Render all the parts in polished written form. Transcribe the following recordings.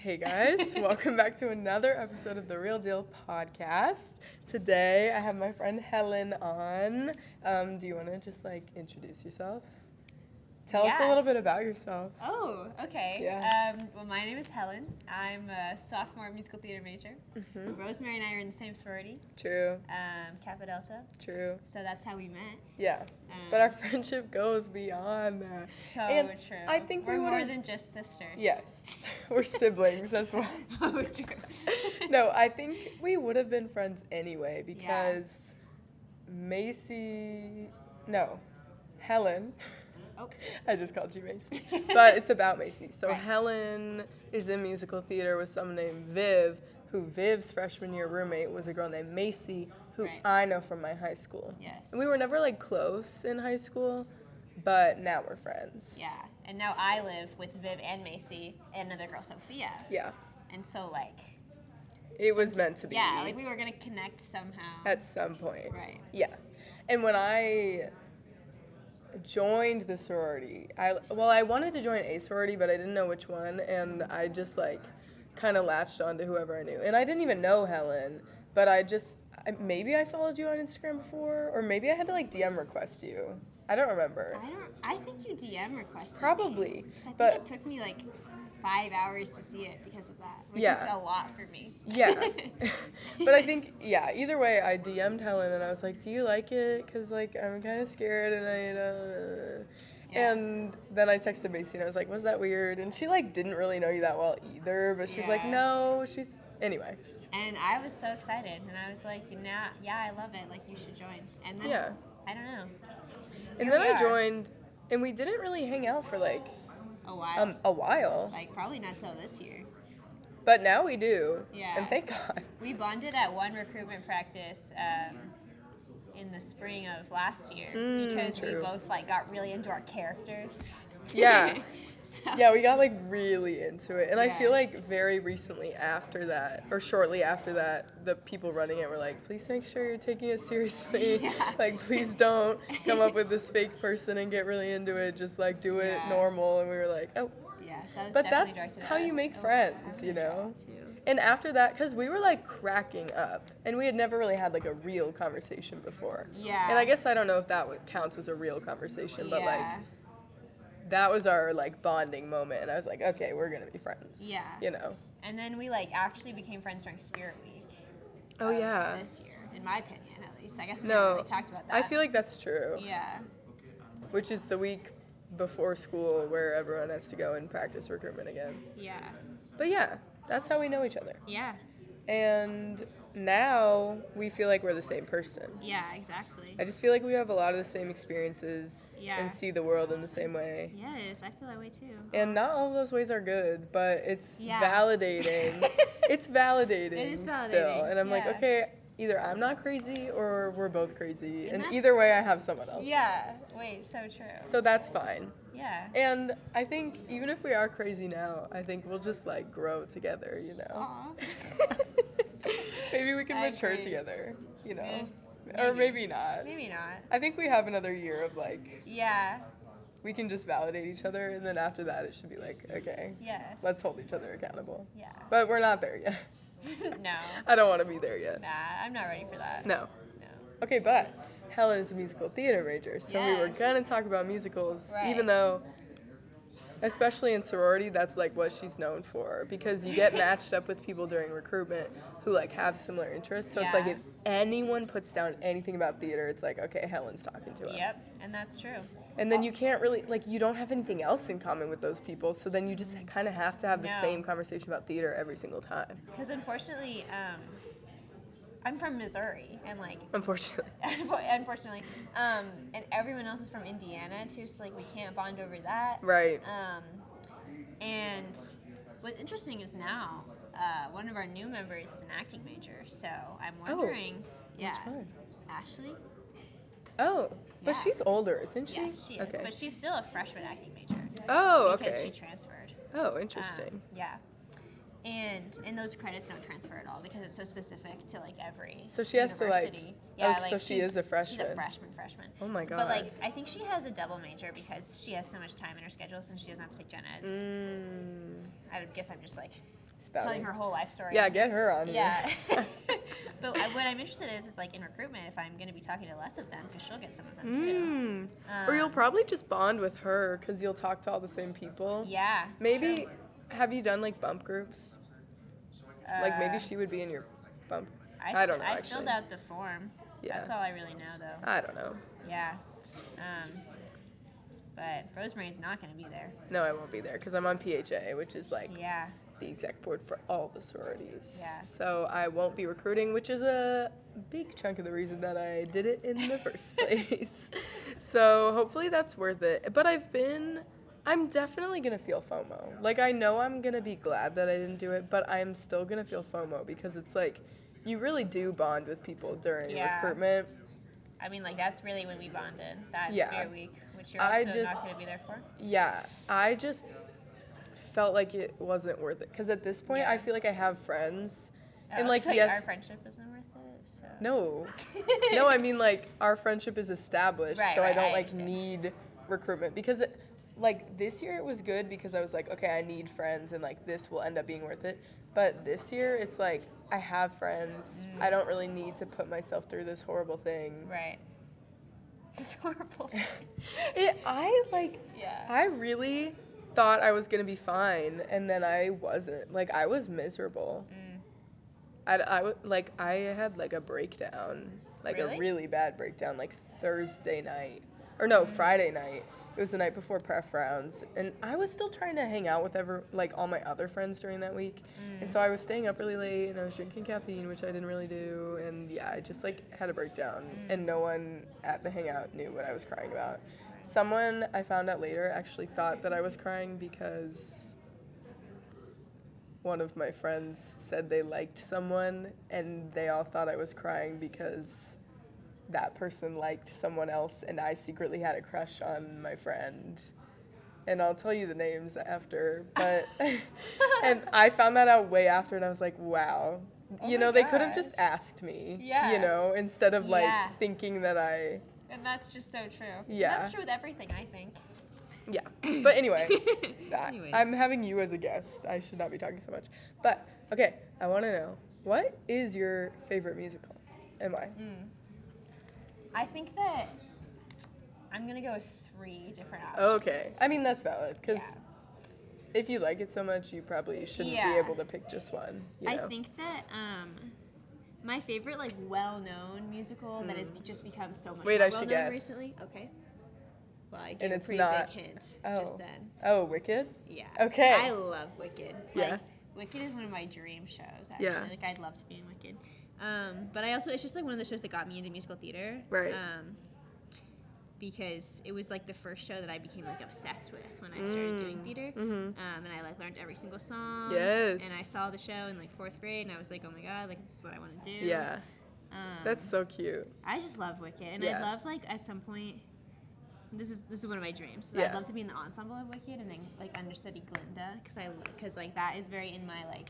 Hey guys, welcome back to another episode of the Real Deal podcast. Today I have my friend Helen on. Do you want to just introduce yourself? Tell us a little bit about yourself. Oh, okay. Yeah. Well, my name is Helen. I'm a sophomore musical theater major. Mm-hmm. Rosemary and I are in the same sorority. True. Kappa Delta. True. So that's how we met. Yeah. But our friendship goes beyond that. So true. I think we're more than just sisters. Yes. We're siblings as well. Oh, true. No, I think we would have been friends anyway because Helen. Oh. I just called you Macy. But it's about Macy. So right. Helen is in musical theater with someone named Viv, who Viv's freshman year roommate was a girl named Macy, who I know from my high school. Yes. And we were never close in high school, but now we're friends. Yeah. And now I live with Viv and Macy and another girl, Sophia. Yeah. And so it was meant to be. Yeah, we were going to connect somehow. At some point. Right. Yeah. And when I joined the sorority, I wanted to join a sorority, but I didn't know which one, and I just kind of latched on to whoever I knew. And I didn't even know Helen, but maybe I followed you on Instagram before, or maybe I had to DM request you. I don't remember. I think you DM requested Probably. Me. I but think it took me 5 hours to see it because of that, which is a lot for me. Yeah. But I think, either way, I DM'd Helen and I was like, do you like it? Because, I'm kind of scared and And then I texted Macy and I was like, was that weird? And she, didn't really know you that well either, but she's like, no, anyway. And I was so excited and I was like, I love it. You should join. And then, I don't know. And then I joined and we didn't really hang out for, a while. A while. Probably not till this year. But now we do. Yeah. And thank God. We bonded at one recruitment practice in the spring of last year because we both got really into our characters. Yeah. So. Yeah, we got really into it. And I feel very recently after that, or shortly after that, the people running it were like, please make sure you're taking it seriously. Yeah. Please don't come up with this fake person and get really into it. Just do it normal. And we were like, oh. Yeah, so but that's how you make friends, you know? And after that, because we were cracking up, and we had never really had a real conversation before. Yeah. And I guess I don't know if that counts as a real conversation, but that was our bonding moment, and I was like, okay, we're gonna be friends. Yeah. You know. And then we actually became friends during Spirit Week. Oh yeah. This year, in my opinion, at least. I guess we no, never really talked about that. I feel like that's true. Yeah. Which is the week before school where everyone has to go and practice recruitment again. Yeah. But yeah, that's how we know each other. Yeah. And now we feel like we're the same person. Yeah, exactly. I just feel like we have a lot of the same experiences and see the world in the same way. Yes, I feel that way too. And not all of those ways are good, but it's validating. It's validating. It is validating. Still. And I'm like, okay, either I'm not crazy or we're both crazy. And that's, either way, I have someone else. Yeah. Wait, so true. So that's fine. Yeah. And I think even if we are crazy now, I think we'll just grow together, you know? Aw. Maybe we can mature together, you know? Maybe. Or maybe not. Maybe not. I think we have another year of Yeah. we can just validate each other, and then after that it should be okay. Yes. Let's hold each other accountable. Yeah. But we're not there yet. No. I don't want to be there yet. Nah, I'm not ready for that. No. No. Okay, but Helen is a musical theater major, so we were gonna talk about musicals, even though, especially in sorority, that's what she's known for, because you get matched up with people during recruitment who have similar interests. So it's if anyone puts down anything about theater, it's okay, Helen's talking to us. Yep, and that's true. And then you can't really you don't have anything else in common with those people, so then you just kind of have to have the same conversation about theater every single time. Because unfortunately, I'm from Missouri, and unfortunately, and everyone else is from Indiana too, so we can't bond over that. Right. And what's interesting is now one of our new members is an acting major, so I'm wondering. Which one? Ashley. Oh, but she's older, isn't she? Yes, she is, but she's still a freshman acting major. Oh, okay. Because she transferred. Oh, interesting. Yeah. And those credits don't transfer at all because it's so specific to every so she has university. So she is a freshman. She's a freshman. Oh my god. But I think she has a double major because she has so much time in her schedule since she doesn't have to take gen eds. I would guess I'm just spouting. telling her whole life story. Yeah, get her on. Yeah. But what I'm interested in is like in recruitment, if I'm going to be talking to less of them, because she'll get some of them too. Or you'll probably just bond with her because you'll talk to all the same people. Yeah. Maybe, true. have you done like bump groups? Like maybe she would be in your bump. I don't know, I actually. filled out the form. Yeah. That's all I really know, though. I don't know. Yeah. But Rosemary's not going to be there. No, I won't be there because I'm on PHA, which is like Yeah. the exec board for all the sororities. Yeah. So I won't be recruiting, which is a big chunk of the reason that I did it in the first place. So hopefully that's worth it. But I'm definitely going to feel FOMO. Like, I know I'm going to be glad that I didn't do it, but I'm still going to feel FOMO because it's like, you really do bond with people during recruitment. I mean, like, that's really when we bonded, that Spirit Week, which you're I also not going to be there for. Yeah, I just felt like it wasn't worth it. Because at this point, I feel like I have friends. And, like, so yes. Our friendship isn't worth it, so. No. No, I mean, like, our friendship is established, so I don't, like, need recruitment. Because, like, this year it was good because I was like, okay, I need friends, and, like, this will end up being worth it. But this year, it's like, I have friends. I don't really need to put myself through this horrible thing. Right. This horrible thing. I really thought I was going to be fine, and then I wasn't. Like, I was miserable. I had, like, a breakdown. Like, Really? a really bad breakdown, like, Thursday night. Or, no, Friday night. It was the night before pref rounds, and I was still trying to hang out with all my other friends during that week, and so I was staying up really late, and I was drinking caffeine, which I didn't really do, and yeah, I just like had a breakdown, and no one at the hangout knew what I was crying about. Someone I found out later actually thought that I was crying because one of my friends said they liked someone, and they all thought I was crying because that person liked someone else, and I secretly had a crush on my friend. And I'll tell you the names after, but and I found that out way after, and I was like, wow. They could have just asked me, instead of like thinking that I... And that's just so true. Yeah. And that's true with everything, I think. Yeah. But anyway, Anyways. I'm having you as a guest. I should not be talking so much. But, okay, I want to know, what is your favorite musical and why? I think that I'm going to go with 3 different options. Okay. I mean, that's valid, because if you like it so much, you probably shouldn't be able to pick just one. I think that my favorite, like, well-known musical that has just become so much more well-known recently. Okay. Well, I gave a pretty big hint just then. Oh, Wicked? Yeah. Okay. I love Wicked. Yeah. Like, Wicked is one of my dream shows, actually. Yeah. Like, I'd love to be in Wicked. But it's just like one of the shows that got me into musical theater. Right. Because it was like the first show that I became like obsessed with when I started doing theater. And I like learned every single song. Yes. And I saw the show in like 4th grade, and I was like, oh my god, like this is what I want to do. Yeah. That's so cute. I just love Wicked, and I'd love like at some point. This is one of my dreams. I'd love to be in the ensemble of Wicked and then like understudy Glinda, because like that is very in my like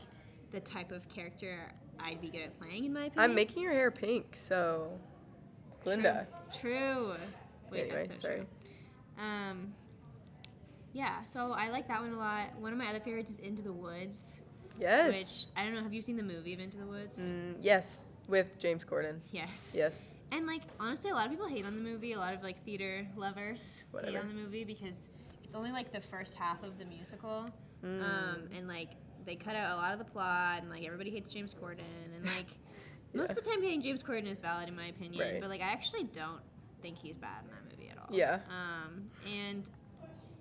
the type of character I'd be good at playing, in my opinion. I'm making your hair pink, so Glinda. True. Wait, anyway, that's so sorry. True. Yeah, so I like that one a lot. One of my other favorites is Into the Woods. Yes. Which, I don't know, have you seen the movie of Into the Woods? Yes, with James Corden. Yes. Yes. And, like, honestly, a lot of people hate on the movie. A lot of, like, theater lovers hate on the movie because it's only, like, the first half of the musical. And, like, they cut out a lot of the plot, and, like, everybody hates James Corden. And, like, most of the time hating James Corden is valid, in my opinion. Right. But, like, I actually don't think he's bad in that movie at all. Yeah. And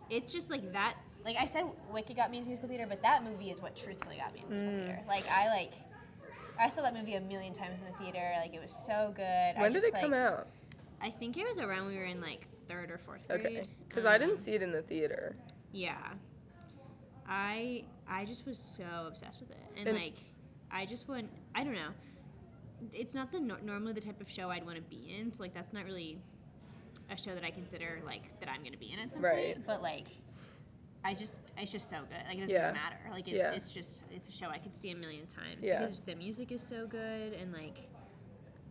it's just, like, that... Like, I said Wicked got me into musical theater, but that movie is what truthfully got me into musical theater. Like, I saw that movie a million times in the theater. Like, it was so good. When did it come out? I think it was around when we were in, like, 3rd or 4th grade. Okay. Because I didn't see it in the theater. Yeah. I just was so obsessed with it. And like, I just want... I don't know. It's not normally the type of show I'd want to be in. So, like, that's not really a show that I consider, like, that I'm going to be in at some point. But, like... it's just so good. Like, it doesn't even matter. Like, it's a show I could see a million times. Yeah. Because the music is so good, and, like,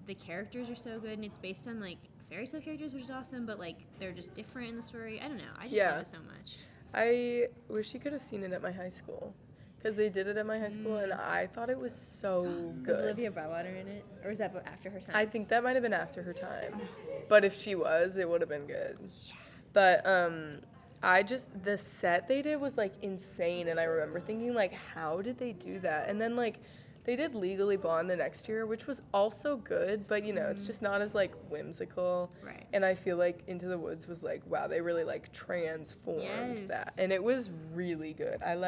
the characters are so good, and it's based on, like, fairy tale characters, which is awesome, but, like, they're just different in the story. I don't know. I just love it so much. I wish you could have seen it at my high school. because they did it at my high school, and I thought it was so good. Was Olivia Broadwater in it, or was that after her time? I think that might have been after her time, but if she was, it would have been good. Yeah. But the set they did was like insane, and I remember thinking like, how did they do that? And then like, they did Legally Blonde the next year, which was also good, but you know, it's just not as like whimsical. Right. And I feel like Into the Woods was like, wow, they really like transformed that, and it was really good. I don't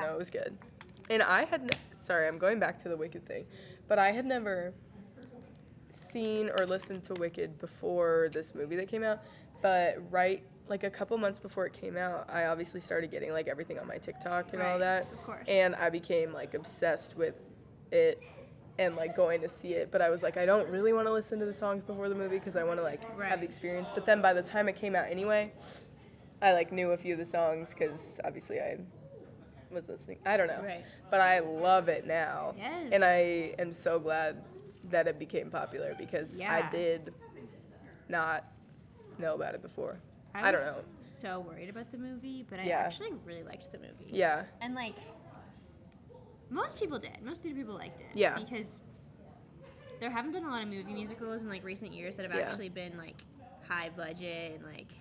know, it was good. And sorry, I'm going back to the Wicked thing, but I had never seen or listened to Wicked before this movie that came out, but like a couple months before it came out, I obviously started getting like everything on my TikTok and all that. Of course. And I became like obsessed with it and like going to see it. But I was like, I don't really want to listen to the songs before the movie because I want to like have the experience. But then by the time it came out anyway, I like knew a few of the songs because obviously I was listening. I don't know. Right. But I love it now. Yes. And I am so glad that it became popular because I did not know about it before. I don't know. I was so worried about the movie, but I actually really liked the movie. Yeah. And like, most people did. Most theater people liked it. Yeah. Because there haven't been a lot of movie musicals in like recent years that have actually been like high budget and like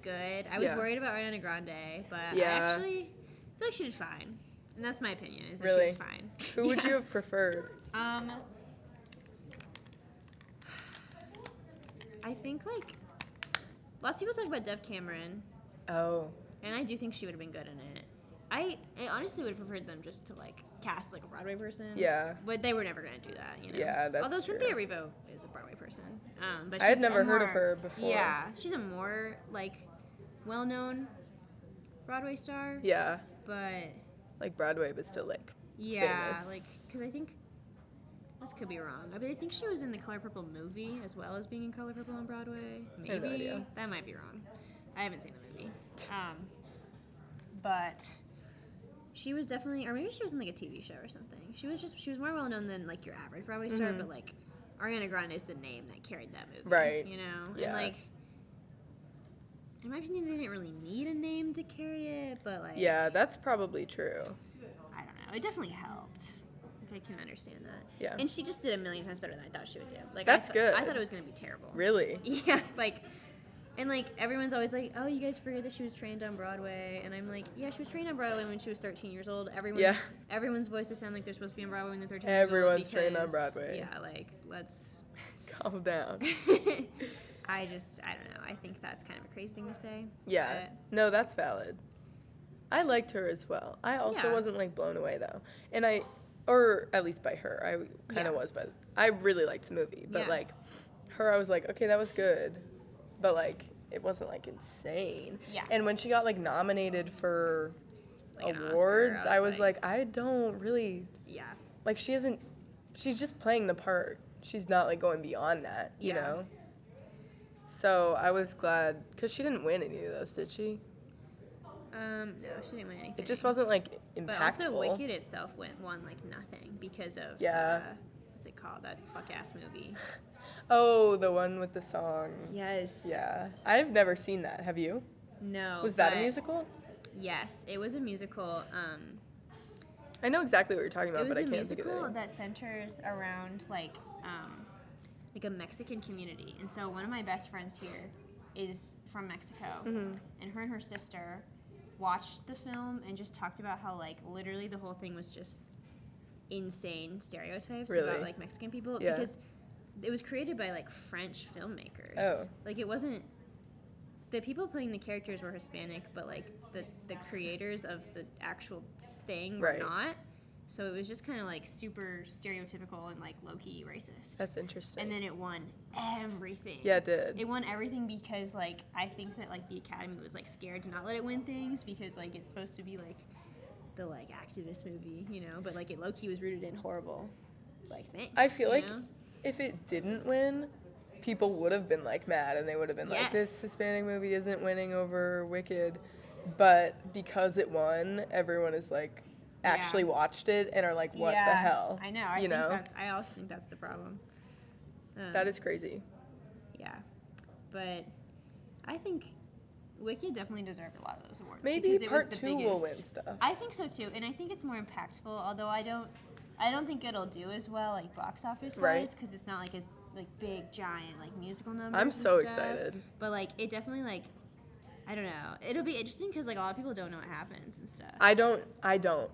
good. I was worried about Ariana Grande, but I actually feel like she did fine. And that's my opinion, is that she was fine. Who would you have preferred? I think like lots of people talk about Dev Cameron. Oh. And I do think she would have been good in it. I honestly would have preferred them just to like cast like a Broadway person. Yeah. But they were never gonna do that, you know. Yeah, that's Although true. Cynthia Erivo is a Broadway person. But I had never heard of her before. Yeah, she's a more like well-known Broadway star. Yeah. But like Broadway, but still like famous. Like because I think this could be wrong. I mean, I think she was in the Color Purple movie as well as being in Color Purple on Broadway. Maybe. I have no idea. That might be wrong. I haven't seen the movie. But she was definitely, or maybe she was in like a TV show or something. She was more well known than like your average Broadway star, but like Ariana Grande is the name that carried that movie. Right. You know? Yeah. And like, in my opinion, they didn't really need a name to carry it, but like. Yeah, that's probably true. I don't know. It definitely helped. Like, I can understand that. Yeah. And she just did a million times better than I thought she would do. Like, that's good. I thought it was going to be terrible. Really? Yeah. Like, and like, everyone's always like, oh, you guys forget that she was trained on Broadway. And I'm like, yeah, she was trained on Broadway when she was 13 years old. Everyone's voices sound like they're supposed to be on Broadway when they're 13 years old. Everyone's trained on Broadway. Yeah, like, let's. Calm down. I don't know. I think that's kind of a crazy thing to say. Yeah. No, that's valid. I liked her as well. I also wasn't like blown away though. And or at least by her. I kind of was, but I really liked the movie. But like her, I was like, okay, that was good. But like, it wasn't like insane. Yeah. And when she got like nominated for like awards, Oscar, I was like, I don't really. Yeah. Like she's just playing the part. She's not like going beyond that, you know? So I was glad, because she didn't win any of those, did she? No, she didn't win anything. It just wasn't like impactful. But also Wicked itself won like nothing because of what's it called, that fuck ass movie. Oh, the one with the song. Yes. Yeah, I've never seen that. Have you? No. Was that a musical? Yes, it was a musical. I know exactly what you're talking about, but I can't think of it. It was a musical that centers around like a Mexican community, and so one of my best friends here is from Mexico, and her sister watched the film and just talked about how like literally the whole thing was just insane stereotypes about like Mexican people because it was created by like French filmmakers. Oh. Like it wasn't, the people playing the characters were Hispanic, but like the creators of the actual thing were not. So it was just kind of like super stereotypical and like low-key racist. That's interesting. And then it won everything. Yeah, it did. It won everything because like I think that like the Academy was like scared to not let it win things because like it's supposed to be like the like activist movie, you know, but like it low-key was rooted in horrible like things. I feel like if it didn't win, people would have been like mad and they would have been like, this Hispanic movie isn't winning over Wicked. But because it won, everyone is like actually watched it and are like, what the hell? I know. I also think that's the problem. That is crazy. Yeah. But I think Wicked definitely deserved a lot of those awards. Maybe because it was part the 2 will win stuff. I think so too, and I think it's more impactful. Although I don't think it'll do as well like box office wise because it's not like as like big giant like musical numbers. I'm so and stuff. excited. But like it definitely like I don't know. It'll be interesting because like a lot of people don't know what happens and stuff. I don't.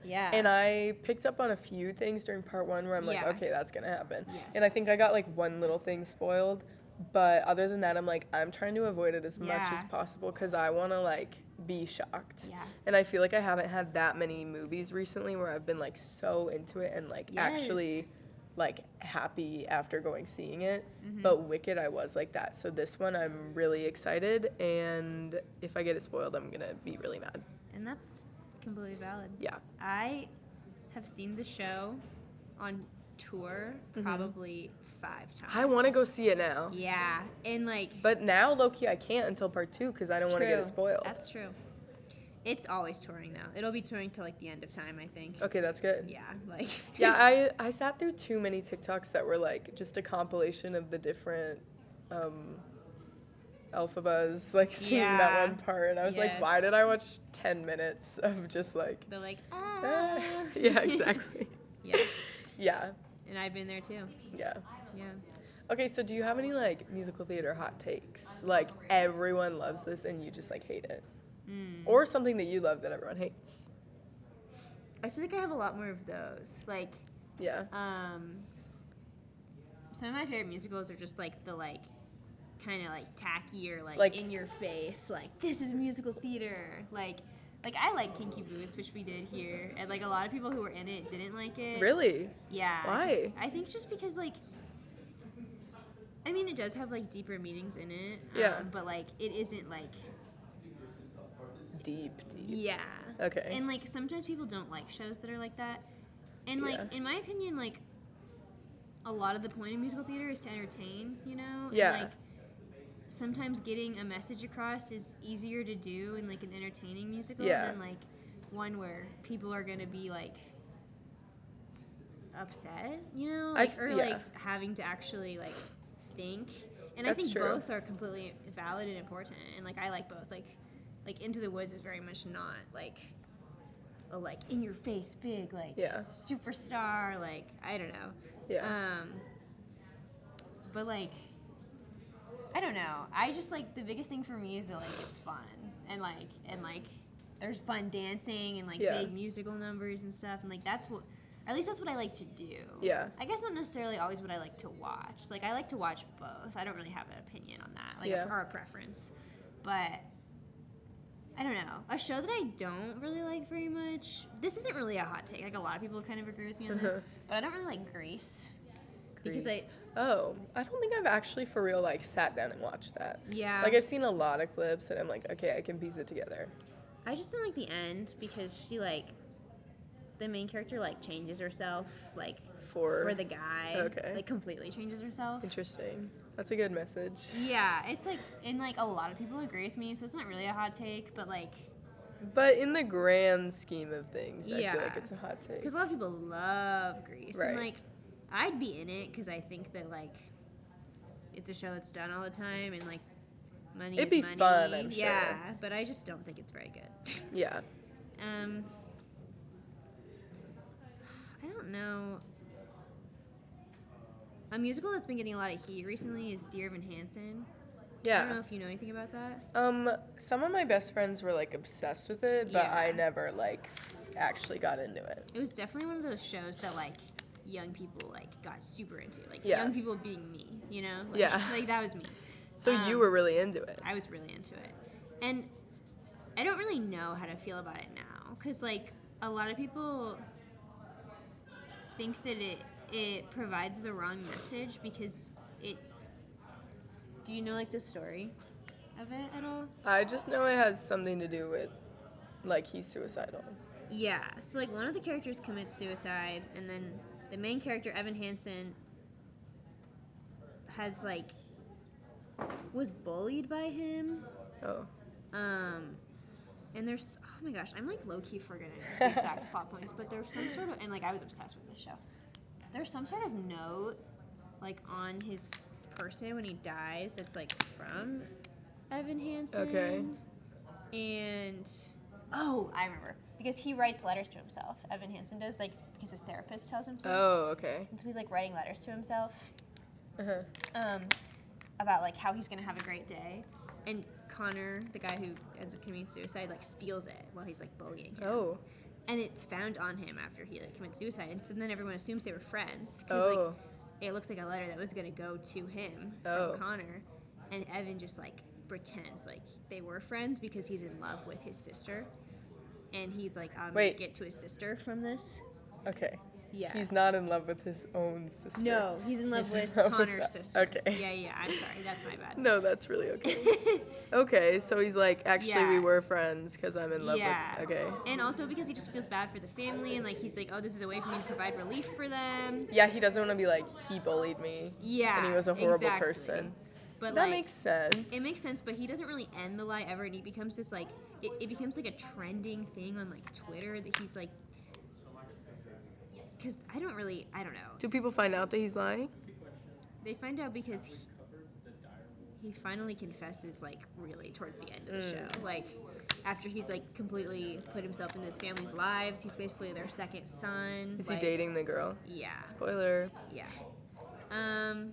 Yeah. And I picked up on a few things during part 1 where I'm like, Yeah. okay, that's gonna happen. Yes. And I think I got like one little thing spoiled, but other than that, I'm like, I'm trying to avoid it as much as possible because I want to like be shocked. Yeah. And I feel like I haven't had that many movies recently where I've been like so into it and like actually like happy after seeing it. Mm-hmm. But Wicked, I was like that. So this one, I'm really excited, and if I get it spoiled, I'm gonna be really mad. And that's completely valid. Yeah. I have seen the show on tour probably 5 times. I want to go see it now. Yeah, and like. But now, low-key, I can't until part 2 because I don't want to get it spoiled. That's true. It's always touring though. It'll be touring till like the end of time, I think. Okay, that's good. Yeah, like. Yeah, I sat through too many TikToks that were like just a compilation of the different Elphabas like singing that one part, and I was like, why did I watch 10 minutes of just like. They're like, Yeah, exactly. Yeah. Yeah. And I've been there too. Yeah. Yeah. Okay, so do you have any like musical theater hot takes? Like everyone loves this and you just like hate it. Or something that you love that everyone hates. I feel like I have a lot more of those. Like, yeah. Some of my favorite musicals are just like the like kind of like tackier, like in your face, like this is musical theater. Like I like Kinky Boots, which we did here, and like a lot of people who were in it didn't like it. Really? Yeah. Why? I think just because like. I mean, it does have like deeper meanings in it. Yeah. But like it isn't like. Deep. Yeah. Okay. And like sometimes people don't like shows that are like that. And like in my opinion, like a lot of the point of musical theater is to entertain, you know? Yeah. And, like sometimes getting a message across is easier to do in like an entertaining musical than like one where people are gonna be like upset, you know? Like like having to actually like think. And That's I think true. both are completely valid and important. And like I like both. Like Into the Woods is very much not like a like in your face big like superstar, like I don't know. Yeah. But like I don't know. I just like the biggest thing for me is that like it's fun and like there's fun dancing and like big musical numbers and stuff, and like that's what at least that's what I like to do. Yeah. I guess not necessarily always what I like to watch. Like I like to watch both. I don't really have an opinion on that, like or a preference. But I don't know. A show that I don't really like very much. This isn't really a hot take. Like a lot of people kind of agree with me on this, but I don't really like Grease. Because I don't think I've actually for real like sat down and watched that. Yeah. Like I've seen a lot of clips and I'm like, okay, I can piece it together. I just don't like the end because she like the main character like changes herself like for the guy. Okay. Like completely changes herself. Interesting. That's a good message. Yeah, it's like and like a lot of people agree with me, so it's not really a hot take, but like. But in the grand scheme of things, I feel like it's a hot take. Because a lot of people love Grease, right. And like I'd be in it because I think that like it's a show that's done all the time and like money. It'd be money. fun, I'm sure. Yeah, but I just don't think it's very good. Yeah. I don't know. A musical that's been getting a lot of heat recently is Dear Evan Hansen. Yeah. I don't know if you know anything about that. Some of my best friends were like obsessed with it, but I never like actually got into it. It was definitely one of those shows that like young people like got super into. Like young people being me, you know? Like, like that was me. So you were really into it. I was really into it. And I don't really know how to feel about it now cuz like a lot of people think that it provides the wrong message because it. Do you know like the story of it at all? I just know it has something to do with like he's suicidal. Yeah. So like one of the characters commits suicide, and then the main character Evan Hansen has like was bullied by him. Oh. And there's oh my gosh, I'm like low key forgetting the exact plot points, but there's some sort of and like I was obsessed with this show. There's some sort of note like on his person when he dies that's like from Evan Hansen. Okay. And I remember, because he writes letters to himself. Evan Hansen does, like, because his therapist tells him to. Oh, okay. And so he's like writing letters to himself. Uh-huh. About like how he's gonna have a great day, and Connor, the guy who ends up committing suicide, like steals it while he's like bullying him. Oh. And it's found on him after he like commits suicide, and so then everyone assumes they were friends. Oh. Like, it looks like a letter that was gonna go to him Oh. from Connor, and Evan just like pretends like they were friends because he's in love with his sister, and he's like, I'm gonna get to his sister from this. Okay. Yeah. He's not in love with his own sister. No, he's in love with Connor's sister. Okay. Yeah, I'm sorry. That's my bad. No, that's really okay. Okay, so he's like, actually, we were friends because I'm in love with... Okay. And also because he just feels bad for the family, and like he's like, oh, this is a way for me to provide relief for them. Yeah, he doesn't want to be like, he bullied me. Yeah. And he was a horrible person. But that like, makes sense. It makes sense, but he doesn't really end the lie ever, and he becomes this like, it becomes like a trending thing on like Twitter that he's like, because I don't know. Do people find out that he's lying? They find out because he finally confesses, like, really towards the end of the show. Like, after he's, like, completely put himself in his family's lives, he's basically their second son. Is he dating the girl? Yeah. Spoiler. Yeah. And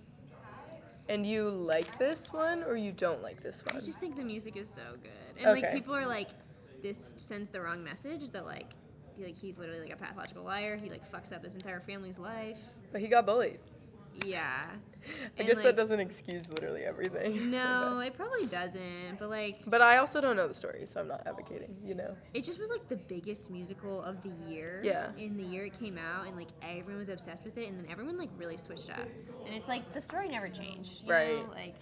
you like this one, or you don't like this one? I just think the music is so good. And, like, people are like, this sends the wrong message, that, like, he's literally like a pathological liar. He like fucks up his entire family's life. But he got bullied. Yeah. I guess that doesn't excuse literally everything. No, it probably doesn't. But like. But I also don't know the story, so I'm not advocating. You know. It just was like the biggest musical of the year. Yeah. In the year it came out, and like everyone was obsessed with it, and then everyone like really switched up. And it's like the story never changed. You know? Like.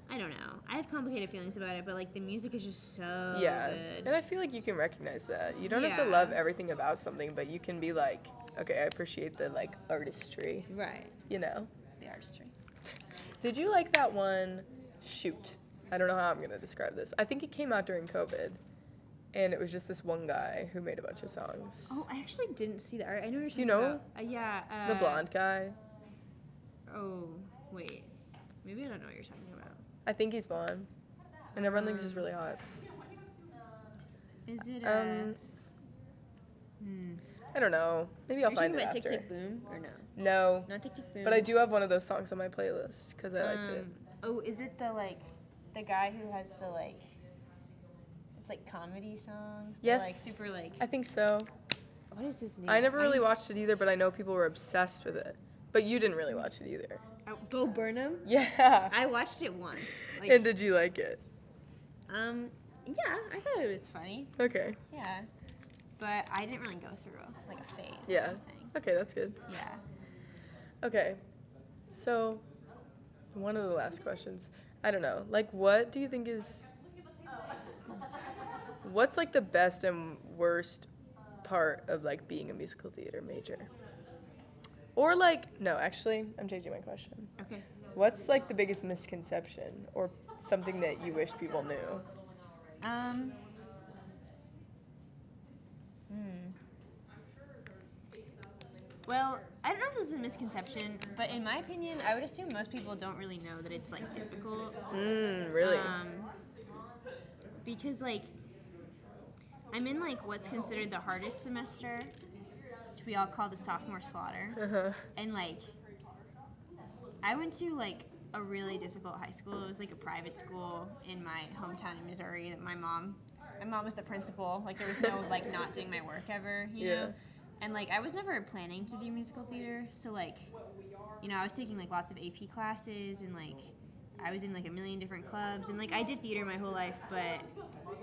I don't know. I have complicated feelings about it, but like the music is just so good. And I feel like you can recognize that. You don't have to love everything about something, but you can be like, okay, I appreciate the like artistry. Right. You know? The artistry. Did you like that one, Shoot? I don't know how I'm going to describe this. I think it came out during COVID, and it was just this one guy who made a bunch of songs. Oh, I actually didn't see that. I know you're talking Do you know? about. Yeah. The blonde guy? Oh, wait. Maybe I don't know what you're talking about. I think he's blonde. And everyone thinks he's really hot. Is it I don't know. Maybe I'll find it after. Are you talking about Tick Tick Boom or no? No. Not Tick Tick Boom. But I do have one of those songs on my playlist because I liked it. Oh, is it the guy who has the like, it's like comedy songs? Yes. Like super like. I think so. What is his name? I never really watched it either, but I know people were obsessed with it. But you didn't really watch it either. Bo Burnham? Yeah. I watched it once. Like, and did you like it? Yeah, I thought it was funny. Okay. Yeah. But I didn't really go through like a phase. Yeah. Or anything. Okay, that's good. Yeah. Okay. So, one of the last questions. I don't know. Like, what do you think is... What's, like, the best and worst part of, like, being a musical theater major? Or, like... No, actually, I'm changing my question. Okay. What's, like, the biggest misconception or something that you wish people knew? Well, I don't know if this is a misconception, but in my opinion, I would assume most people don't really know that it's, like, difficult. Really? Because, like, I'm in, like, what's considered the hardest semester, which we all call the sophomore slaughter. Uh-huh. And, like, I went to, like, a really difficult high school. It was, like, a private school in my hometown in Missouri that my mom was the principal. Like, there was no, like, not doing my work ever, you know? And, like, I was never planning to do musical theater, so, like, you know, I was taking, like, lots of AP classes, and, like, I was in, like, a million different clubs, and, like, I did theater my whole life, but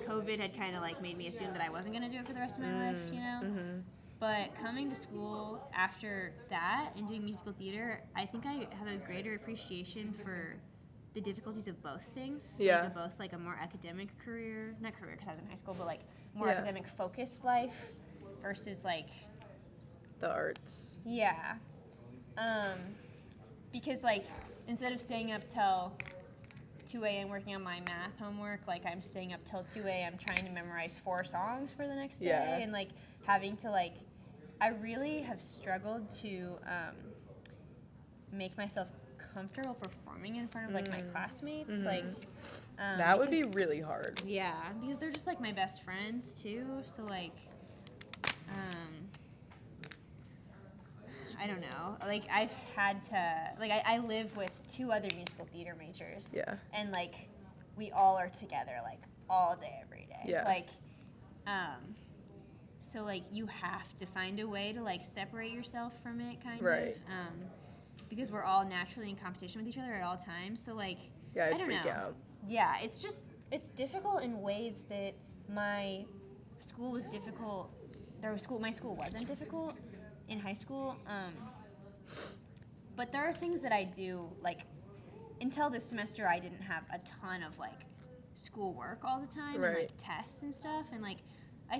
COVID had kind of, like, made me assume that I wasn't going to do it for the rest of my life, you know? Mm-hmm. But coming to school after that and doing musical theater, I think I have a greater appreciation for the difficulties of both things. Yeah. Like, of both, like, a more academic career, not career because I was in high school, but, like, more academic-focused life versus, like... The arts. Yeah. Because, like, instead of staying up till 2 a.m. working on my math homework, like, I'm staying up till 2 a.m. trying to memorize 4 songs for the next day. And, like, having to, like, I really have struggled to make myself comfortable performing in front of, like, my classmates. Like, That would be really hard. Yeah, because they're just like my best friends too. So like, I don't know. Like I've had to like I live with 2 other musical theater majors. Yeah. And like we all are together like all day every day. Yeah. Like, so like you have to find a way to like separate yourself from it kind Right. of. Because we're all naturally in competition with each other at all times. So like, Yeah, I'd I don't freak know. out. Yeah, it's difficult in ways that my school was difficult. My school wasn't difficult in high school. But there are things that I do, like, until this semester I didn't have a ton of, like, schoolwork all the time and, like, tests and stuff. And, like,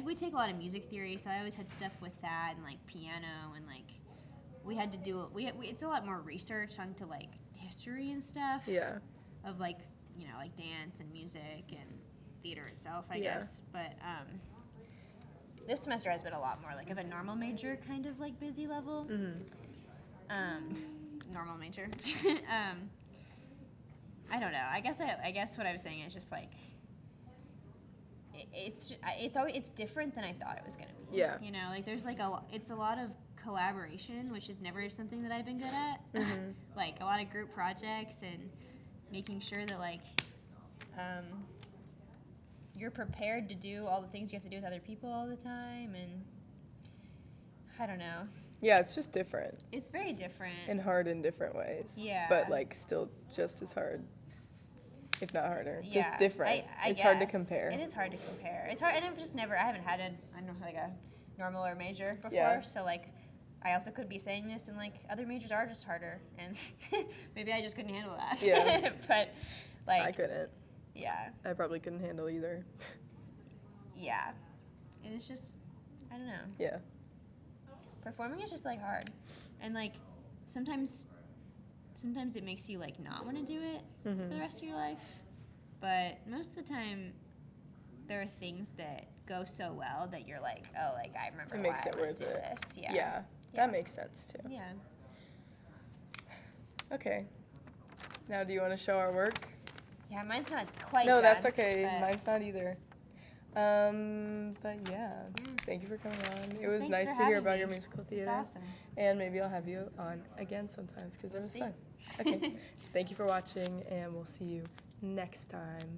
we take a lot of music theory, so I always had stuff with that and, like, piano and, like, we had to do, it's a lot more research onto, like, history and stuff. Yeah. Of, like, you know, like, dance and music and theater itself, I guess. But, this semester has been a lot more like of a normal major kind of like busy level. Normal major. I don't know. I guess what I was saying is just like it's different than I thought it was gonna be. Yeah. You know, like there's like it's a lot of collaboration, which is never something that I've been good at. Like a lot of group projects and making sure that like you're prepared to do all the things you have to do with other people all the time, and I don't know. Yeah, it's just different. It's very different. And hard in different ways. Yeah. But, like, still just as hard, if not harder. Yeah. Just different. It's guess. hard to compare. It is hard to compare. It's hard, and I haven't had like a normal or major before, Yeah. so, like, I also could be saying this, and, like, other majors are just harder, and maybe I just couldn't handle that. Yeah. But, like... I couldn't. Yeah. I probably couldn't handle either. Yeah. And it's just, I don't know. Yeah. Performing is just, like, hard. And, like, sometimes it makes you, like, not want to do it for the rest of your life. But most of the time, there are things that go so well that you're like, oh, like, I remember why I wanted to do this. Yeah. That makes sense, too. Yeah. Okay. Now, do you want to show our work? Yeah, mine's not quite No, done, that's okay. but- Mine's not either. But yeah, thank you for coming on. It was Thanks nice for to hear having about me. your musical theater. It's awesome. And maybe I'll have you on again sometimes because it We'll was see. fun. Okay. Thank you for watching, and we'll see you next time.